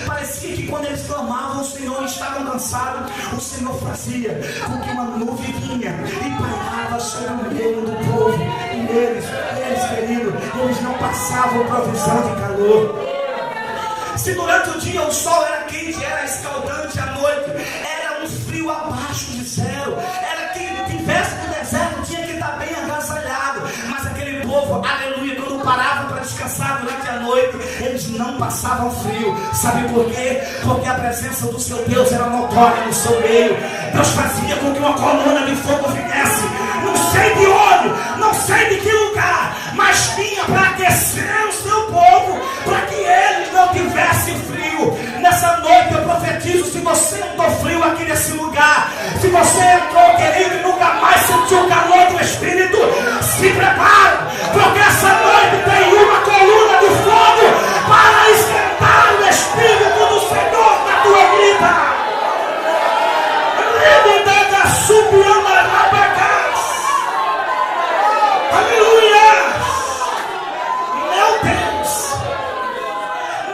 Parecia que quando eles clamavam o Senhor e estavam cansados, o Senhor fazia com que uma nuvem vinha e pairava sobre o meio do povo. E eles, querido, eles não passavam provisão de calor. Se durante o dia o sol era quente, era escaldante, à noite era um frio abaixo de zero. Era quem tivesse no deserto tinha que estar bem agasalhado. Mas aquele povo, aleluia, quando parava para descansar durante a noite, eles não passavam frio. Sabe por quê? Porque a presença do seu Deus era notória no seu meio. Deus fazia com que uma coluna de fogo viesse, não sei de onde, não sei de que lugar, mas vinha para aquecer o seu povo, para que eles não tivessem frio. Nessa noite eu profetizo, se você entrou frio aqui nesse lugar, se você entrou, querido, e nunca mais sentiu o calor do Espírito, se prepara, porque essa noite tem uma coluna de fogo para esquentar o Espírito do Senhor na tua vida. Aleluia! Meu Deus!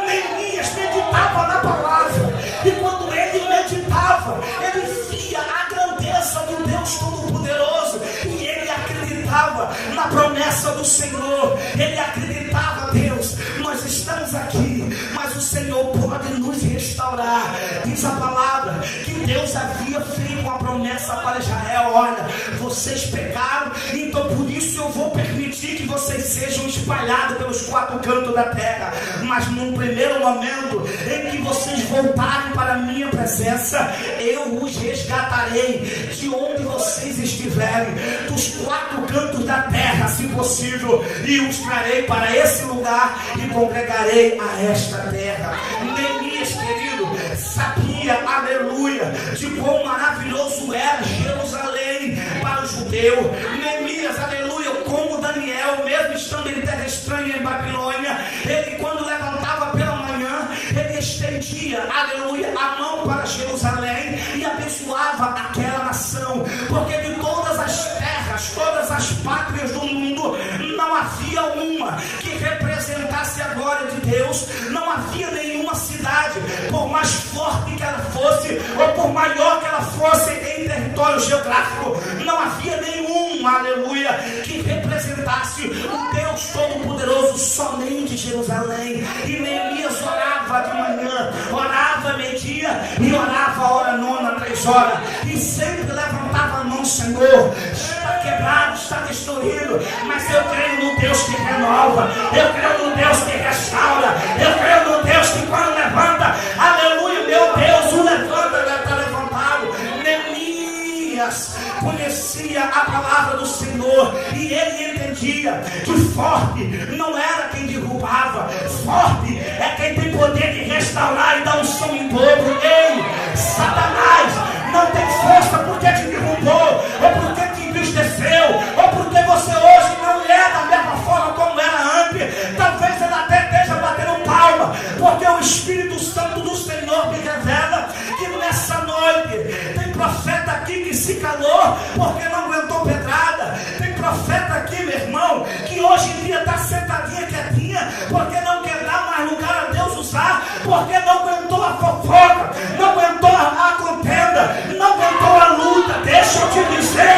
Neemias meditava na palavra, e quando ele meditava, ele via a grandeza do Deus Todo-Poderoso, e ele acreditava na promessa do Senhor. Ele acreditava: Deus, nós estamos aqui, mas o Senhor pode nos restaurar. Diz a palavra que Deus havia feito uma promessa para Israel: olha, vocês pecaram, então por isso eu vou permitir que vocês sejam espalhados pelos quatro cantos da terra, mas num primeiro momento em que vocês voltarem para a minha presença, eu os resgatarei de onde vocês estiverem, dos quatro cantos da terra, se possível, e os trarei para esse lugar e congregarei a esta terra. Neemias, querido, sabia, aleluia, de quão maravilhoso era Jerusalém para o judeu. Neemias, aleluia, como Daniel, mesmo estando em terra estranha em Babilônia, ele, quando levantava pela manhã, ele estendia, aleluia, a mão para Jerusalém e abençoava aquela nação, porque de todas as terras, todas as pátrias do mundo, não havia uma que representasse a glória de Deus. Não havia nenhuma cidade, por mais forte que ela fosse, ou por maior que ela fosse em território geográfico, não havia nenhum, aleluia, que representasse o Deus Todo-Poderoso, somente Jerusalém. E Neemias orava de manhã, orava meio-dia e orava a hora nona, 3 horas, e sempre levantava a mão: Senhor, está quebrado, está destruído, mas eu creio no Deus que renova, eu creio no Deus que restaura, eu creio no Deus que quando levanta, aleluia, meu Deus o levanta, ele está levantado. Neemias conhecia a palavra do Senhor, e ele entendia que forte não era quem derrubava, forte é quem tem poder de restaurar e dar um som em dobro. Ei, Satanás não tem força porque te derrubou, ou porque te entristeceu, ou porque você hoje não é da mesma forma como era antes. Talvez ele até esteja batendo palma, porque o Espírito Santo do Senhor me revela que nessa noite tem profeta aqui que se calou porque não aguentou pedrada. Tem profeta aqui, meu irmão, que hoje em dia está sentadinha, quietinha, porque não quer dar mais lugar a Deus usar, porque não aguentou a fofoca, não aguentou a contenda, não aguentou a luta. Deixa eu te dizer,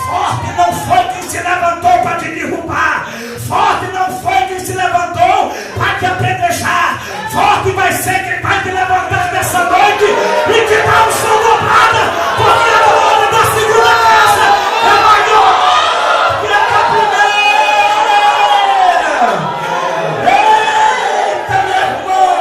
forte não foi quem se levantou para te derrubar, forte não foi quem se levantou para te apedrejar, forte vai ser quem vai te levantar nessa noite e te dar um som dobrada, porque a glória da segunda casa é maior que a da primeira. Eita, meu irmão!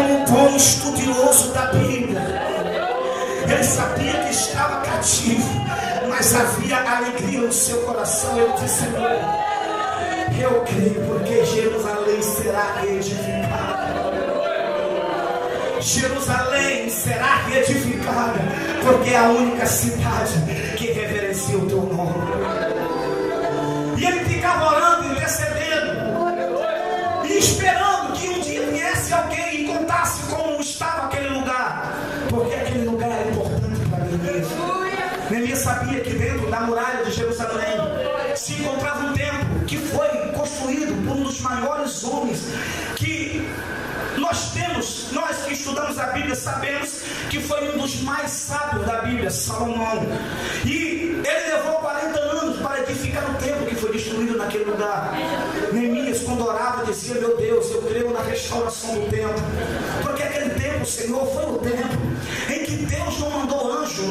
como um bom estudioso da Bíblia, ele sabia que estava cativo, mas havia alegria no seu coração. Ele disse: Senhor, eu creio, porque Jerusalém será reedificada. Jerusalém será reedificada, porque é a única cidade que reverencia o teu nome. E ele ficava orando, intercedendo e esperando que um dia viesse alguém e contasse como estava aquele lugar, porque aquele lugar era importante para Neemias. Neemias sabia que dentro da muralha de Jerusalém se encontrava um templo que foi construído por um dos maiores homens que nós que estudamos a Bíblia, sabemos que foi um dos mais sábios da Bíblia, Salomão. E ele levou 40 anos para edificar o templo que foi destruído naquele lugar. Neemias, quando orava, dizia: meu Deus, eu creio na restauração do templo, porque aquele templo, Senhor, foi o templo em que Deus não mandou anjo,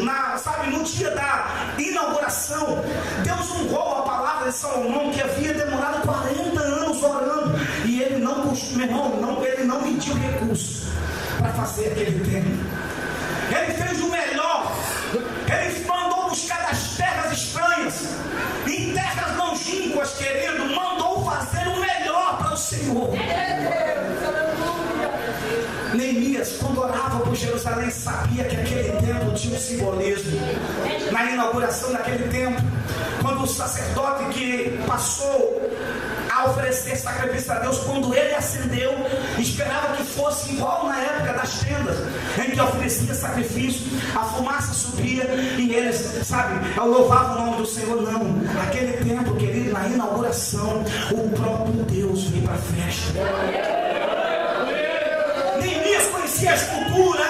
no dia da inauguração. Deus honrou a palavra de Salomão, que havia demorado 40 anos orando, e ele não mediu recursos para fazer aquele templo. Ele fez o melhor. Ele mandou buscar das terras estranhas, em terras longínquas, mandou fazer o melhor para o Senhor. Neemias, quando orava por Jerusalém, sabia que aquele templo tinha um simbolismo. Na inauguração daquele templo, quando o sacerdote que passou a oferecer sacrifício a Deus, quando ele acendeu, esperava que fosse igual na época das tendas, em que oferecia sacrifício, a fumaça subia e eles, louvavam o nome do Senhor. Não, aquele templo, querido, na inauguração, o próprio Deus veio para a festa. Neemias conhecia a escultura,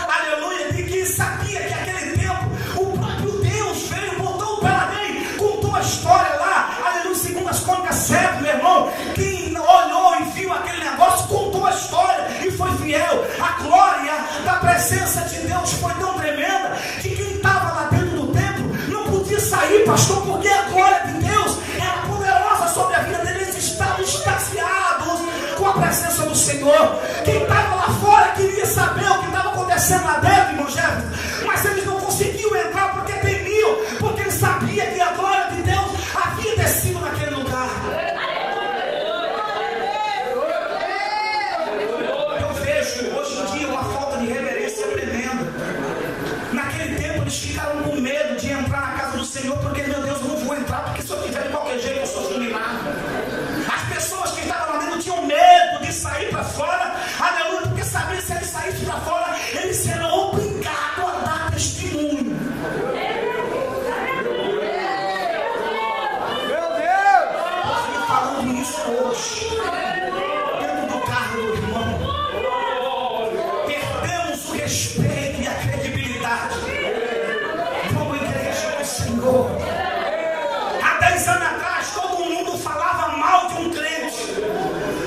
aleluia, de que sabia que aquele templo, o próprio Deus veio, botou o pé lá dentro, contou a história lá, aleluia, segundo as Crônicas 7, meu irmão. Quem olhou e viu aquele negócio, contou a história e foi fiel. A glória da presença de Deus foi tão tremenda que quem estava lá dentro do templo não podia sair, pastor, porque a glória de Deus era poderosa sobre a vida deles. Eles estavam extasiados com a presença do Senhor. Quem estava lá fora queria saber o que estava acontecendo lá dentro, irmão Jefferson, mas eles não conseguiam entrar porque temiam, porque eles sabiam que a glória de Deus havia descido naquele lugar. Eu vejo hoje em dia uma falta de reverência tremenda. Naquele tempo eles ficaram com medo de entrar na casa do Senhor, porque, meu Deus, eu não vou entrar, porque se eu tiver de qualquer jeito eu sou fulminado. As pessoas que estavam lá dentro tinham medo de sair para fora, aleluia, porque sabiam que se eles saíssem para fora, eles serão obrigados a dar testemunho. Meu Deus! Eu fui falando isso hoje, dentro do carro do irmão. Perdemos o respeito e a credibilidade como igreja do Senhor. Há 10 anos atrás, todo mundo falava mal de um crente,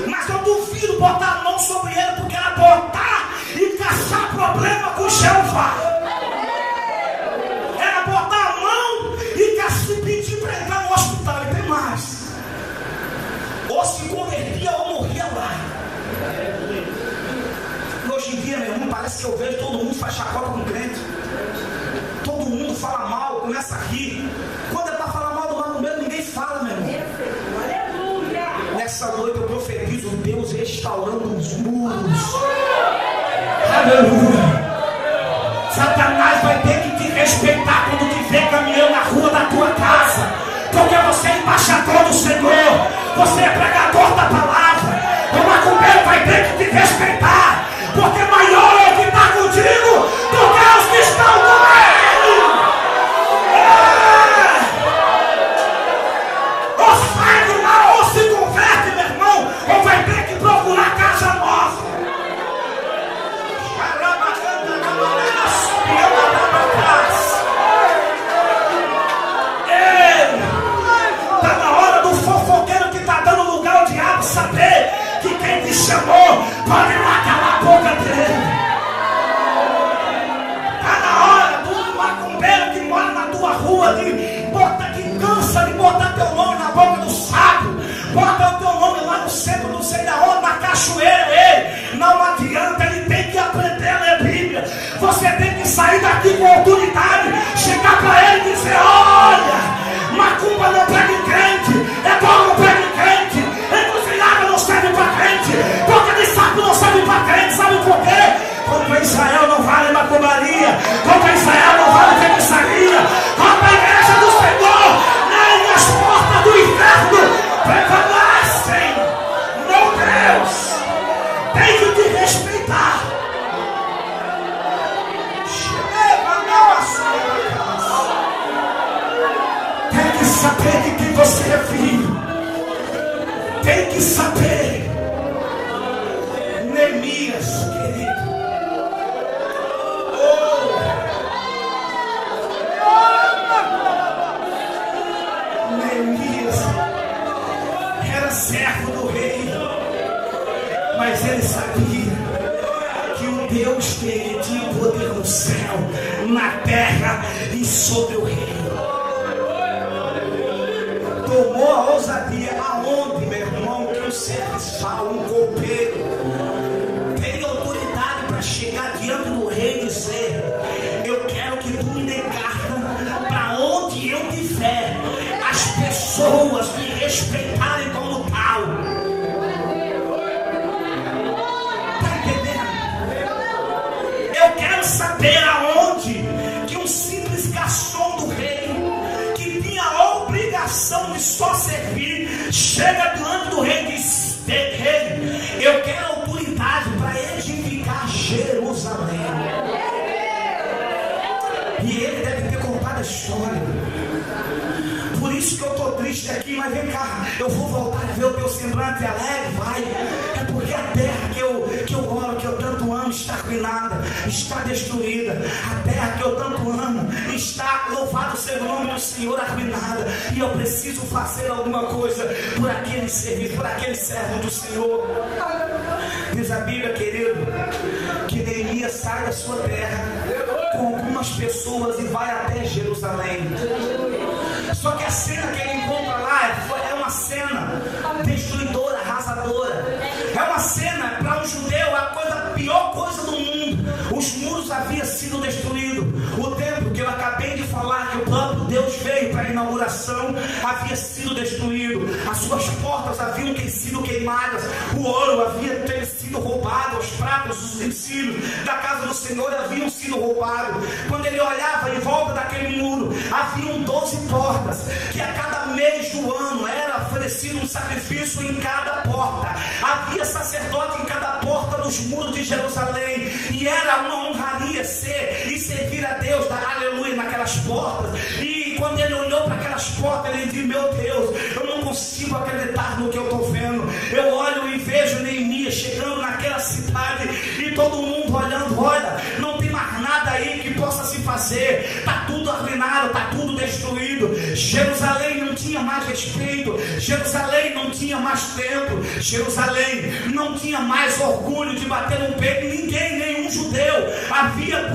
mas eu duvido botar a mão sobre ele, porque era botar e caçar problema com Jeová. Era botar a mão e pedir para entrar no hospital. E tem mais: ou se convertia ou morria lá. E hoje em dia, meu irmão, parece que eu vejo todo mundo faz chacota com crente. Todo mundo fala mal, começa a rir. Quando é para falar mal do macumbeiro, ninguém fala, meu irmão. Nessa noite eu profetizo Deus restaurando os muros. Aleluia. Satanás vai ter que te respeitar quando te ver caminhando na rua da tua casa, porque você é embaixador do Senhor, você é pregador da palavra. O macumbeiro vai ter que te respeitar, porque maior é o que está contigo do que os que estão com ele. Ou sai do mal, ou se converte, meu irmão, ou vai ter que procurar casa nova. Está na hora do fofoqueiro que está dando lugar ao diabo saber que quem te chamou pode matar. sair daqui com autoridade, chegar para ele e dizer: olha, macumba não prega em crente, ebol não prega em crente, encruzilhada não serve para crente, boca de sapo não serve para crente. Sabe por quê? Contra Israel não vale macumbaria, contra Israel não vale feitiçaria, contra a igreja do Senhor nem as portas do inferno prevalecem. Meu Deus, tem que te respeitar. Tem que saber de quem você é filho. Tem que saber. Neemias, querido. Neemias era servo do rei, mas ele sabia que o Deus dele tinha poder no céu, na terra e sobre o rei. Tomou a ousadia. Aonde, meu irmão, que um serviçal, um copeiro tem autoridade para chegar diante do rei e dizer: eu quero que tu me dê carta para onde eu tiver, as pessoas me respeitarem como tal. Está entendendo? Eu quero saber aonde que um simples garçom do rei, que tinha a obrigação de só servir, chega diante do rei e diz: rei, eu quero autoridade para edificar Jerusalém. E ele deve ter contado a história. Por isso que eu estou triste aqui, mas vem cá, eu vou voltar a ver o teu semblante alegre, vai. É porque a terra que eu oro, que eu tanto amo, está arruinada, está destruída. A terra que eu tanto amo está, louvado seja o nome do Senhor, arruinada. E eu preciso fazer alguma coisa por aquele serviço, por aquele servo do Senhor. Diz a Bíblia, querido, que Neemias sai da sua terra com algumas pessoas e vai até Jerusalém. Só que a cena que ele encontra lá é uma cena destruidora, arrasadora. É uma cena, para um judeu, a pior coisa do mundo. Os muros haviam sido destruídos. O templo, que eu acabei de falar, que o próprio Deus veio para a inauguração, havia sido destruído. As suas portas haviam sido queimadas. O ouro havia sido roubado. Os pratos, os utensílios da casa do Senhor haviam sido roubados. Quando ele olhava em volta daquele muro, haviam 12 portas, que a cada mês do ano era oferecido um sacrifício em cada porta. Havia sacerdote em cada porta dos muros de Jerusalém, e era uma honraria ser e servir a Deus, aleluia, naquelas portas. E quando ele olhou para aquelas portas, ele disse: meu Deus, eu não consigo acreditar no que eu estou vendo. Eu olho e vejo Neemias chegando naquela cidade, e todo mundo olhando: olha, não tem mais nada aí que possa se fazer, está tudo arruinado, está tudo destruído. Jerusalém não tinha mais respeito, Jerusalém não tinha mais templo, Jerusalém não tinha mais orgulho de bater no peito. Ninguém, nenhum judeu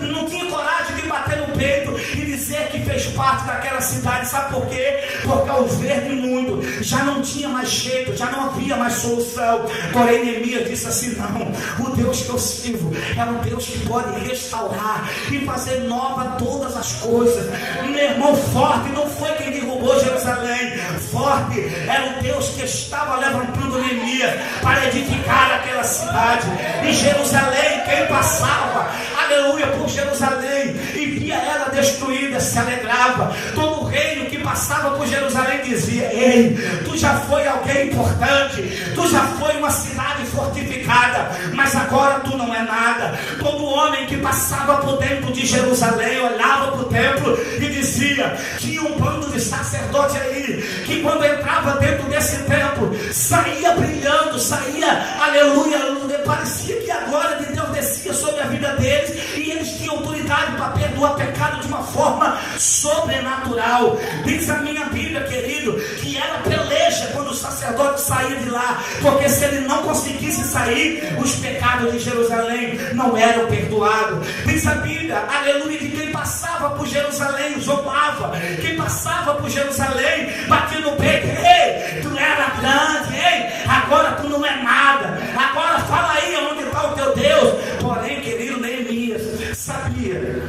não tinha coragem de bater no peito e dizer que fez parte daquela cidade. Sabe por quê? Porque ao ver de muito, já não tinha mais jeito, já não havia mais solução. Porém Neemias disse assim: não, o Deus que eu sirvo é um Deus que pode restaurar e fazer nova todas as coisas. Meu irmão, forte não foi quem derrubou Jerusalém, forte era o Deus que estava levantando Neemias para edificar aquela cidade. E Jerusalém, quem passava, aleluia, por Jerusalém e via ela destruída, se alegrava. Todo o reino que passava por Jerusalém dizia: ei, tu já foi alguém importante, tu já foi uma cidade fortificada, mas agora tu não é nada. Todo homem que passava por dentro de Jerusalém olhava para o templo e dizia: tinha um bando de sacerdote aí, que quando entrava dentro desse templo, saía brilhando, saía, aleluia, parecia que a glória de Deus descia sobre a vida deles, e eles tinham autoridade para perdoar pecado de uma forma sobrenatural. Diz a minha Bíblia, querido, que era peleja quando o sacerdote saía de lá, porque se ele não conseguisse sair, os pecados de Jerusalém não eram perdoados. Diz a Bíblia, aleluia, que quem passava por Jerusalém zombava, quem passava por Jerusalém batia no peito: ei, tu era grande, ei, agora tu não é nada, agora fala aí onde está o teu Deus. Porém, querido, Neemias sabia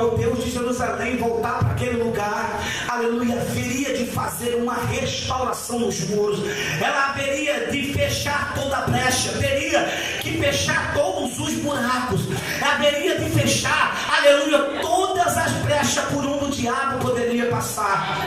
ao Deus de Jerusalém voltar para aquele lugar, aleluia, haveria de fazer uma restauração nos muros. Ela haveria de fechar toda a brecha, teria que fechar todos os buracos, haveria de fechar, aleluia, todas as brechas por onde o diabo poderia passar.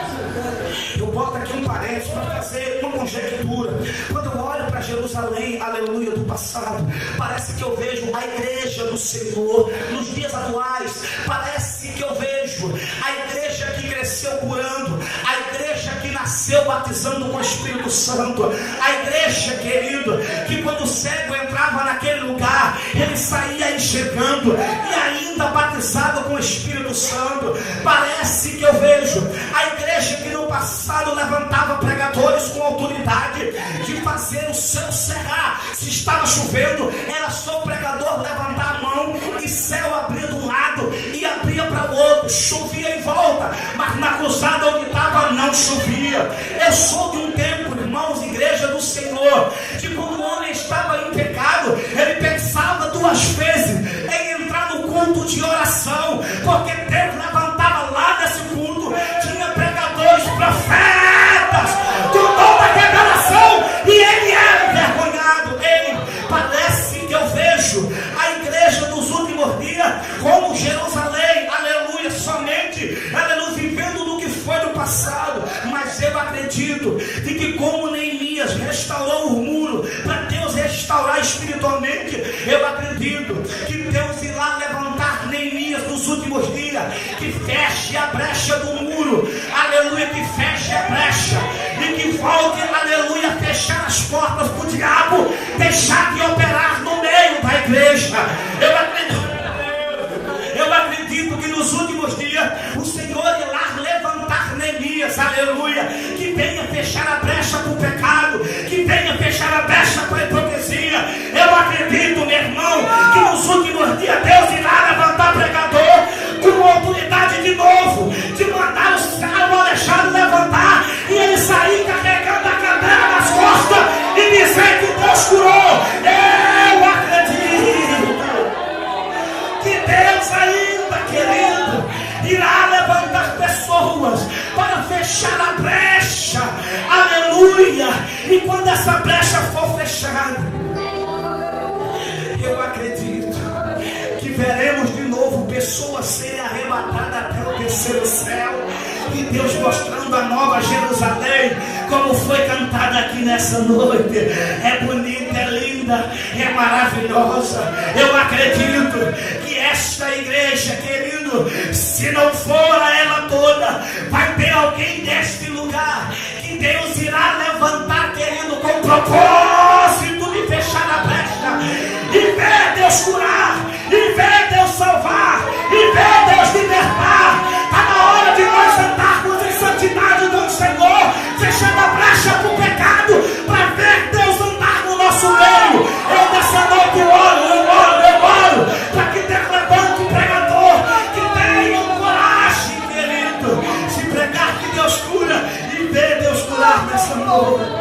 Eu boto aqui um parênteses para fazer uma conjectura. Quando eu olho para Jerusalém, aleluia, do passado, parece que eu vejo a igreja do Senhor. Nos dias atuais, parece que eu vejo a igreja que cresceu curando, a igreja que nasceu batizando com o Espírito Santo, a igreja, querido, que quando o cego entrava naquele lugar, ele saía enxergando e ainda batizado com o Espírito Santo. Parece que eu vejo a igreja que no passado levantava pregadores com autoridade de fazer o céu cerrar. Se estava chovendo, era só o pregador levantar a mão e céu abria de um lado e abria para o outro, chovia em volta, mas na cruzada onde estava não chovia. Eu sou de um tempo, irmãos, igreja do Senhor, de quando o homem estava em pecado, ele pensava duas vezes em entrar no culto de oração, porque Deus levantava lá desse culto, tinha pregadores, profetas, com toda a revelação, e ele era envergonhado. Ei, parece que eu vejo a igreja dos últimos dias como Jerusalém, aleluia, somente, aleluia, vivendo no que foi no passado. Mas eu acredito de que como Neemias restaurou o muro para Deus restaurar espiritualmente, eu acredito que Deus irá levantar Neemias nos últimos dias, que feche a brecha do muro, aleluia, que feche a brecha e que volte, aleluia, a fechar as portas para o diabo deixar de operar no meio da igreja. Eu acredito que nos últimos dias o Senhor irá levantar Neemias, aleluia, que venha fechar a brecha para o pecado, que venha fechar a brecha para a hipocrisia. Eu acredito, meu irmão, que nos últimos dias Deus irá levantar pregador com autoridade de novo, de mandar o céu Alexandre levantar e ele sair carregando a cadeira nas costas e dizer que Deus curou. Eu acredito que Deus ainda, querido, irá levantar pessoas para fechar a brecha, aleluia. E quando essa brecha for fechada, eu acredito que veremos de novo pessoas serem arrebatadas até o terceiro céu, e Deus mostrando a nova Jerusalém, como foi cantada aqui nessa noite. É bonita, é linda, é maravilhosa. Eu acredito que esta igreja, querido, se não for ela toda, vai ter alguém deste lugar que Deus irá levantar, querido, com propósito de fechar a brecha e ver Deus curar, e ver Deus salvar, e ver Deus libertar. Está na hora de nós andarmos em santidade do Senhor, fechando a brecha para o pecado, para ver Deus andar no nosso meio. Eu nessa noite eu oro, para que Deus levante um pregador que tenha coragem, querido, se pregar que Deus cura e ver Deus curar nessa noite.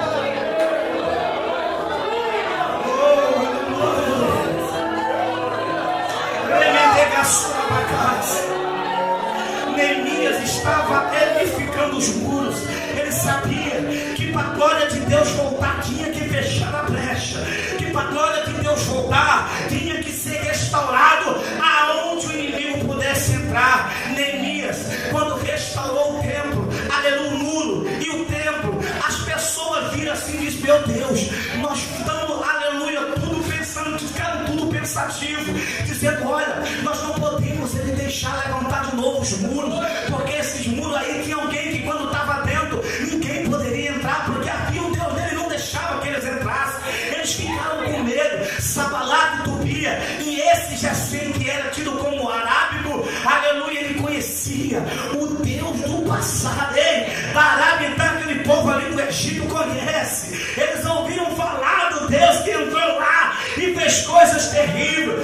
Neemias estava edificando os muros. Ele sabia que para a glória de Deus voltar tinha que fechar a brecha, que para a glória de Deus voltar tinha que ser restaurado aonde o inimigo pudesse entrar. Neemias, quando restaurou o templo, aleluia, o muro e o templo, as pessoas viram assim e dizem: meu Deus, nós estamos, aleluia, tudo pensando, ficaram tudo pensativo, dizendo: olha, nós não podemos ele deixar levantar de novo os muros, porque esses muros aí tinha alguém que quando estava dentro ninguém poderia entrar, porque havia o Deus dele não deixava que eles entrassem. Eles ficaram com medo. Sanbalat e Tobia, e esse Gesem, que era tido como arábigo, aleluia, ele conhecia o Deus do passado. Ei, da Arábia, então aquele povo ali do Egito conhece. Eles ouviram falar do Deus que entrou lá e fez coisas terríveis.